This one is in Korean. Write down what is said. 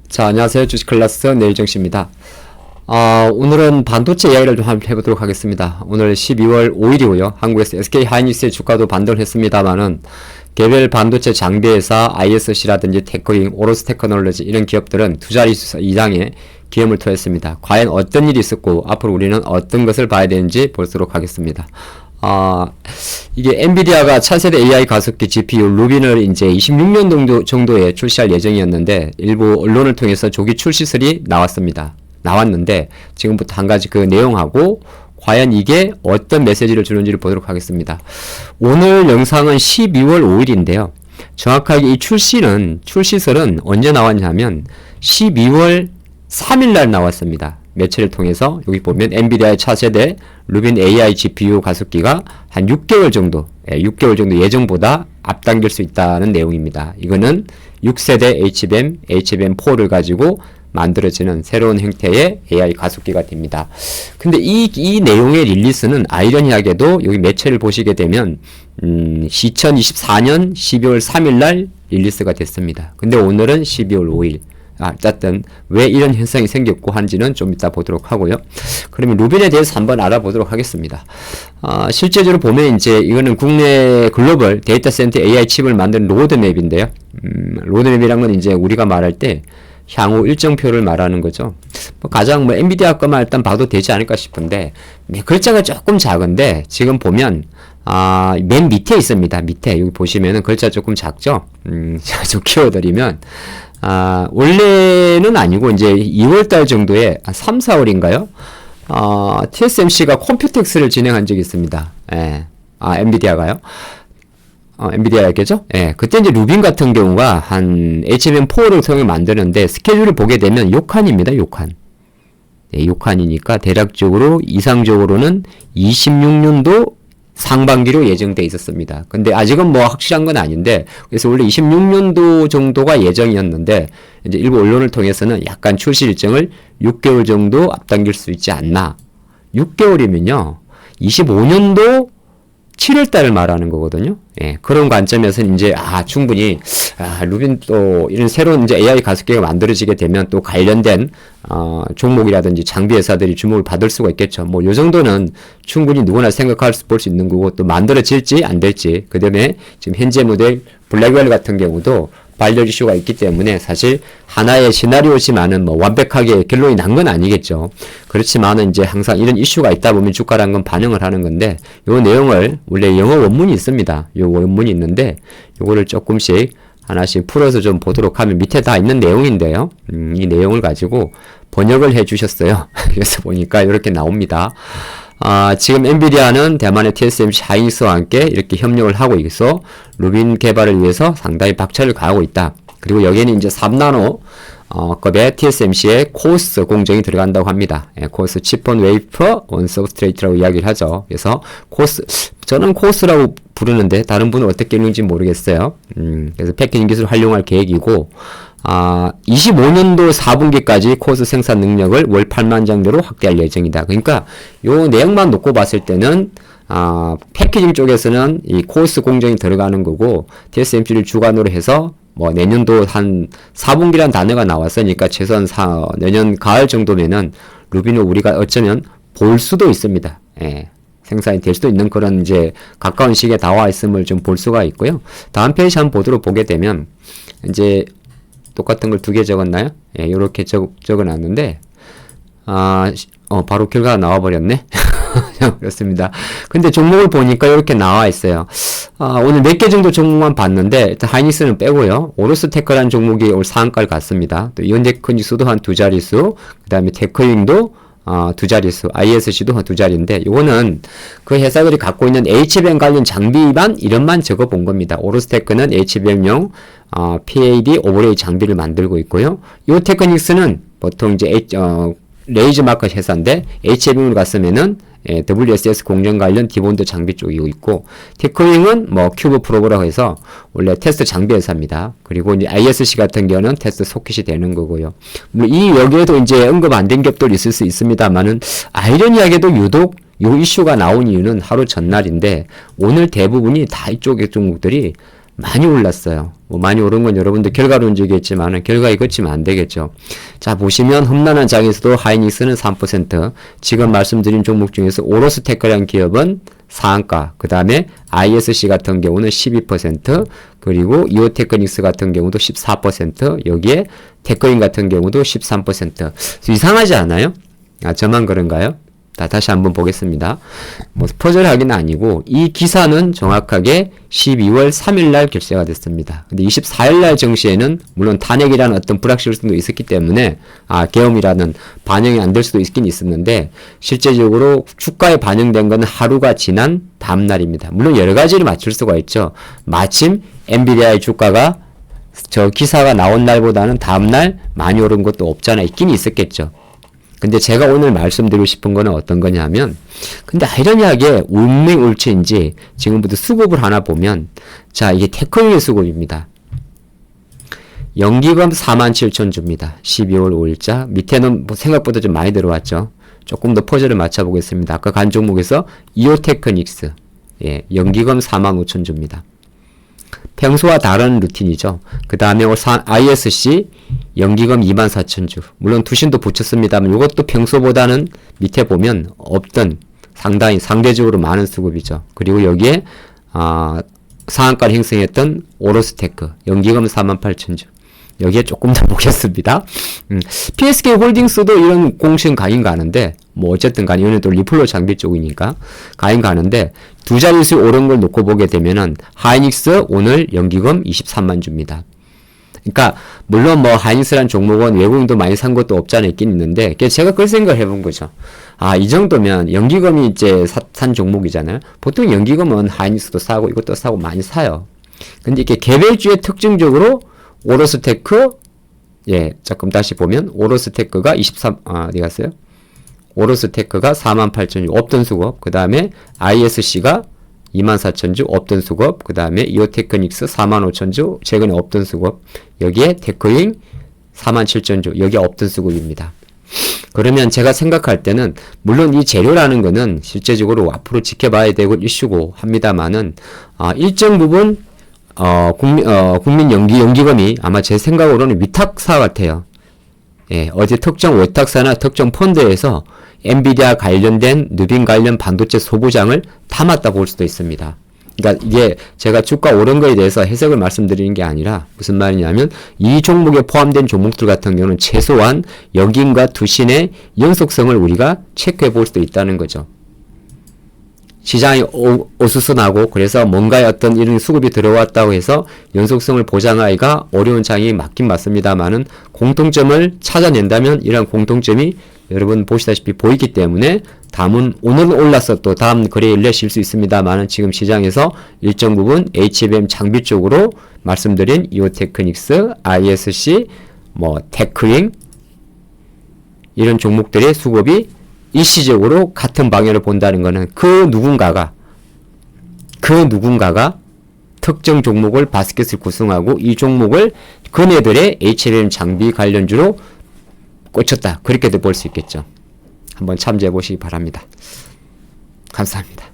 자, 안녕하세요. 주식클래스 내일정씨입니다. 오늘은 반도체 이야기를 좀 한번 해보도록 하겠습니다. 오늘 12월 5일이고요. 한국에서 SK하이닉스의 주가도 반등을 했습니다만은 개별 반도체 장비회사 ISC라든지 테크윙, 오로스 테크놀로지 이런 기업들은 두 자릿수 이상의 기염을 토했습니다. 과연 어떤 일이 있었고 앞으로 우리는 어떤 것을 봐야 되는지 보도록 하겠습니다. 이게 엔비디아가 차세대 AI 가속기 GPU 루빈을 이제 26년 정도에 출시할 예정이었는데 일부 언론을 통해서 조기 출시설이 나왔는데 지금부터 한 가지 그 내용하고 과연 이게 어떤 메시지를 주는지를 보도록 하겠습니다. 오늘 영상은 12월 5일인데요. 정확하게 이 출시설은 언제 나왔냐면 12월 3일날 나왔습니다. 매체를 통해서 여기 보면 엔비디아의 차세대 루빈 AI GPU 가속기가 한 6개월 정도 예정보다 앞당길 수 있다는 내용입니다. 이거는 6세대 HBM4를 가지고 만들어지는 새로운 형태의 AI 가속기가 됩니다. 근데 이 내용의 릴리스는 아이러니하게도 여기 매체를 보시게 되면 2024년 12월 3일날 릴리스가 됐습니다. 근데 오늘은 12월 5일. 어쨌든 왜 이런 현상이 생겼고 한지는 좀 이따 보도록 하고요. 그러면 루빈에 대해서 한번 알아보도록 하겠습니다. 실제적으로 보면 이제 이거는 국내 글로벌 데이터 센터 AI 칩을 만드는 로드맵인데요. 로드맵이란 건 이제 우리가 말할 때 향후 일정표를 말하는 거죠. 가장 엔비디아 것만 일단 봐도 되지 않을까 싶은데 글자가 조금 작은데 지금 보면 맨 밑에 있습니다. 밑에 여기 보시면은 글자 조금 작죠. 좀 키워드리면 원래는 아니고 이제 2월달 정도에 3, 4월인가요? TSMC가 컴퓨텍스를 진행한 적이 있습니다. 예. 엔비디아가요. 엔비디아였겠죠? 예. 그때 이제 루빈 같은 경우가 한 HBM4를 사용해 만드는데 스케줄을 보게 되면 요칸입니다. 요칸. 예, 요칸이니까 대략적으로 이상적으로는 26년도 상반기로 예정돼 있었습니다. 근데 아직은 뭐 확실한 건 아닌데 그래서 원래 26년도 정도가 예정이었는데 이제 일부 언론을 통해서는 약간 출시 일정을 6개월 정도 앞당길 수 있지 않나. 6개월이면요. 25년도 7월달을 말하는 거거든요. 예, 그런 관점에서 이제 충분히 루빈 또 이런 새로운 이제 AI 가속기가 만들어지게 되면 또 관련된 종목이라든지 장비 회사들이 주목을 받을 수가 있겠죠. 뭐 요 정도는 충분히 누구나 볼 수 있는 거고 또 만들어질지 안 될지 그다음에 지금 현재 모델 블랙웰 같은 경우도 발열 이슈가 있기 때문에 사실 하나의 시나리오지만은 뭐 완벽하게 결론이 난 건 아니겠죠. 그렇지만은 이제 항상 이런 이슈가 있다 보면 주가라는 건 반영을 하는 건데 요 내용을 원래 영어 원문이 있습니다. 요 원문이 있는데 요거를 조금씩 하나씩 풀어서 좀 보도록 하면 밑에 다 있는 내용인데요. 이 내용을 가지고 번역을 해 주셨어요. 그래서 보니까 이렇게 나옵니다. 지금 엔비디아는 대만의 TSMC 하이닉스와 함께 이렇게 협력을 하고 있어 루빈 개발을 위해서 상당히 박차를 가하고 있다. 그리고 여기에는 이제 3나노 급의 TSMC의 코스 공정이 들어간다고 합니다. 코스 칩온 웨이퍼 온 서브스트레이트라고 이야기를 하죠. 그래서 저는 코스라고 부르는데 다른 분은 어떻게 읽는지 모르겠어요. 그래서 패키징 기술을 활용할 계획이고 25년도 4분기까지 코스 생산 능력을 월 8만 장대로 확대할 예정이다. 그러니까 요 내용만 놓고 봤을 때는 패키징 쪽에서는 이 코스 공정이 들어가는 거고 TSMC를 주관으로 해서 뭐 내년도 한 4분기란 단어가 나왔으니까 최소한 내년 가을 정도면은 루빈을 우리가 어쩌면 볼 수도 있습니다. 예. 생산이 될 수도 있는 그런 이제 가까운 시기에 나와 있음을 좀 볼 수가 있고요. 다음 페이지 한번 보게 되면 이제 똑같은 걸 두 개 적었나요? 예, 요렇게 적어놨는데, 바로 결과가 나와버렸네? 그렇습니다. 근데 종목을 보니까 이렇게 나와 있어요. 오늘 몇 개 정도 종목만 봤는데, 일단 하이닉스는 빼고요. 오로스테크라는 종목이 올 상한가를 갔습니다. 또 이온테크닉스도 한 두 자릿수, 그 다음에 테크윙도 두 자릿수, ISC도 한 두 자리인데, 요거는 그 회사들이 갖고 있는 HBM 관련 장비만, 이름만 적어 본 겁니다. 오로스테크는 HBM용, PAD 오버레이 장비를 만들고 있고요. 요 테크닉스는 보통 이제, 레이저 마켓 회사인데, HBM으로 갔으면은, WSS 공정 관련 디본드 장비 쪽이고 있고, 테크윙은 뭐 큐브 프로브라고 해서 원래 테스트 장비 회사입니다. 그리고 이제 ISC 같은 경우는 테스트 소켓이 되는 거고요. 여기에도 이제 언급 안 된 겹도 있을 수 있습니다만은 아이러니하게도 유독 요 이슈가 나온 이유는 하루 전날인데 오늘 대부분이 다 이쪽의 종목들이 많이 올랐어요. 뭐 많이 오른 건 여러분들 결과론적이겠지만 결과에 그치면 안 되겠죠. 자, 보시면 험난한 장에서도 하이닉스는 3%, 지금 말씀드린 종목 중에서 오로스테크라는 기업은 상한가, 그 다음에 ISC 같은 경우는 12%, 그리고 이오테크닉스 같은 경우도 14%, 여기에 테크인 같은 경우도 13%. 이상하지 않아요? 아, 저만 그런가요? 다시 한번 보겠습니다. 뭐 퍼즐하기는 아니고 이 기사는 정확하게 12월 3일 날 결제가 됐습니다. 근데 24일 날 정시에는 물론 탄핵이라는 어떤 불확실성도 있었기 때문에 계엄이라는 반영이 안 될 수도 있긴 있었는데 실제적으로 주가에 반영된 건 하루가 지난 다음 날입니다. 물론 여러 가지를 맞출 수가 있죠. 마침 엔비디아의 주가가 저 기사가 나온 날보다는 다음 날 많이 오른 것도 없잖아 있긴 있었겠죠. 근데 제가 오늘 말씀드리고 싶은 거는 어떤 거냐면, 근데 아이러니하게 울맹울치인지 지금부터 수급을 하나 보면, 자, 이게 테크닉의 수급입니다. 연기금 47,000주입니다. 12월 5일자. 밑에는 뭐 생각보다 좀 많이 들어왔죠. 조금 더 퍼즐을 맞춰보겠습니다. 아까 간 종목에서 이오테크닉스. 예, 연기금 45,000주입니다. 평소와 다른 루틴이죠. 그 다음에 ISC 연기금 24,000주. 물론 투신도 붙였습니다만 이것도 평소보다는 밑에 보면 없던 상당히 상대적으로 많은 수급이죠. 그리고 여기에 상한가를 형성했던 오로스테크 연기금 48,000주. 여기에 조금 더 보겠습니다. PSK 홀딩스도 이런 공시는 가긴 가는데 뭐 어쨌든 간에 이거는 또 리플로 장비 쪽이니까 가긴 가는데 두 자릿수 오른 걸 놓고 보게 되면은 하이닉스 오늘 연기금 23만 주입니다. 그러니까 물론 뭐 하이닉스란 종목은 외국인도 많이 산 것도 없지 않아 있긴 있는데 제가 그걸 생각을 해본 거죠. 이 정도면 연기금이 이제 산 종목이잖아요. 보통 연기금은 하이닉스도 사고 이것도 사고 많이 사요. 근데 이게 개별주의 특징적으로 오로스테크, 예, 조금 다시 보면, 오로스테크가 어디 갔어요? 오로스테크가 48,000주, 없던 수급, 그 다음에 ISC가 24,000주, 없던 수급, 그 다음에 이오테크닉스 45,000주, 최근에 없던 수급, 여기에 테크잉 47,000주, 여기에 없던 수급입니다. 그러면 제가 생각할 때는, 물론 이 재료라는 거는 실제적으로 앞으로 지켜봐야 되고 이슈고 합니다만은, 일정 부분, 국민 연기금이 아마 제 생각으로는 위탁사 같아요. 예, 어제 특정 외탁사나 특정 펀드에서 엔비디아 관련된 누빈 관련 반도체 소부장을 담았다 볼 수도 있습니다. 그러니까 이게 제가 주가 오른 거에 대해서 해석을 말씀드리는 게 아니라 무슨 말이냐면 이 종목에 포함된 종목들 같은 경우는 최소한 역인과 투신의 연속성을 우리가 체크해 볼 수도 있다는 거죠. 시장이 어수선하고 그래서 뭔가의 어떤 이런 수급이 들어왔다고 해서 연속성을 보장하기가 어려운 장이 맞긴 맞습니다만은 공통점을 찾아낸다면 이런 공통점이 여러분 보시다시피 보이기 때문에 다음은 오늘은 올라서 또 다음 거래일에 쉴 수 있습니다만은 지금 시장에서 일정 부분 HBM 장비 쪽으로 말씀드린 이오테크닉스, ISC, 뭐 테크잉 이런 종목들의 수급이 일시적으로 같은 방향을 본다는 것은 그 누군가가 특정 종목을 바스켓을 구성하고 이 종목을 그네들의 HLM 장비 관련주로 꽂혔다. 그렇게도 볼 수 있겠죠. 한번 참조해 보시기 바랍니다. 감사합니다.